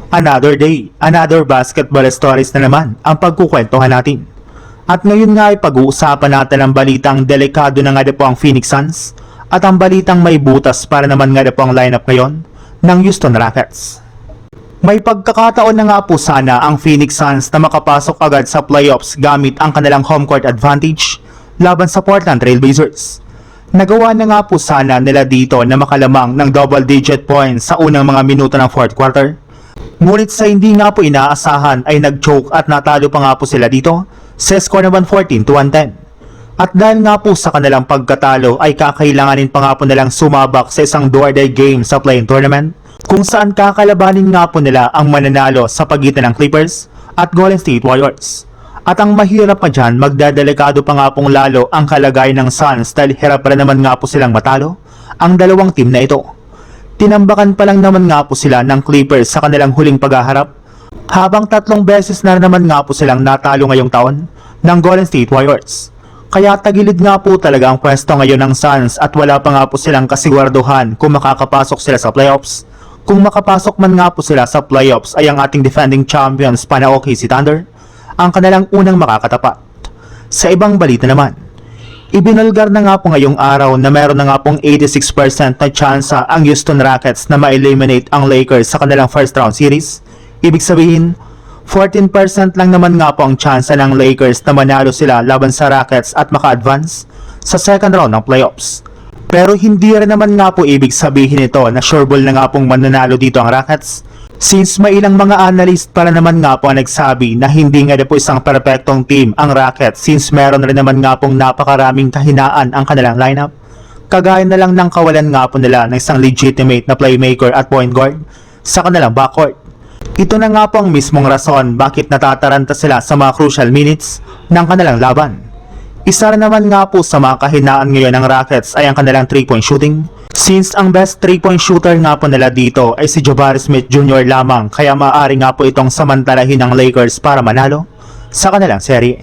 Another day, another basketball stories na naman ang pagkukwentuhan natin. At ngayon nga ay pag-uusapan natin ang balitang delikado na nga po ang Phoenix Suns at ang balitang may butas para naman nga po ang lineup ngayon ng Houston Rockets. May pagkakataon na nga po sana ang Phoenix Suns na makapasok agad sa playoffs gamit ang kanilang home court advantage laban sa Portland Trail Blazers. Nagawa na nga po sana nila dito na makalamang ng double-digit points sa unang mga minuto ng fourth quarter. Ngunit sa hindi nga po inaasahan ay nag-choke at natalo pa nga po sila dito sa score na 114-110. At dahil nga po sa kanilang pagkatalo ay kakailanganin pa nga po nilang sumabak sa isang do-or-die game sa play-in tournament kung saan kakalabanin nga po nila ang mananalo sa pagitan ng Clippers at Golden State Warriors. At ang mahirap pa dyan, magdadelikado pa nga pong lalo ang kalagayan ng Suns dahil hirap pa naman nga po silang matalo ang dalawang team na ito. Tinambakan pa lang naman nga po sila ng Clippers sa kanilang huling paghaharap, habang 3 beses na naman nga po silang natalo ngayong taon ng Golden State Warriors. Kaya tagilid nga po talaga ang pwesto ngayon ng Suns at wala pa nga po silang kasiguraduhan kung makakapasok sila sa playoffs. Kung makapasok man nga po sila sa playoffs ay ang ating defending champions pana OKC Thunder ang kanilang unang makakatapat. Sa ibang balita naman, ibinulgar na nga po ngayong araw na meron na nga pong 86% na tsansa ang Houston Rockets na ma-eliminate ang Lakers sa kanilang first round series. Ibig sabihin, 14% lang naman nga po ang tsansa ng Lakers na manalo sila laban sa Rockets at maka-advance sa second round ng playoffs. Pero hindi rin naman nga po ibig sabihin ito na sure ball na nga pong mananalo dito ang Rockets, since may ilang mga analyst para naman nga po ang nagsabi na hindi nga po isang perfectong team ang Rockets since meron rin naman nga pong napakaraming kahinaan ang kanilang lineup. Kagaya na lang ng kawalan nga po nila ng isang legitimate na playmaker at point guard sa kanilang backcourt. Ito na nga po ang mismong rason bakit natataranta sila sa mga crucial minutes ng kanilang laban. Isa rin naman nga po sa mga kahinaan ngayon ng Rockets ay ang kanilang 3-point shooting. Since ang best 3-point shooter nga po nila dito ay si Jabari Smith Jr. lamang, kaya maaari nga po itong samantalahin ng Lakers para manalo sa kanilang serye.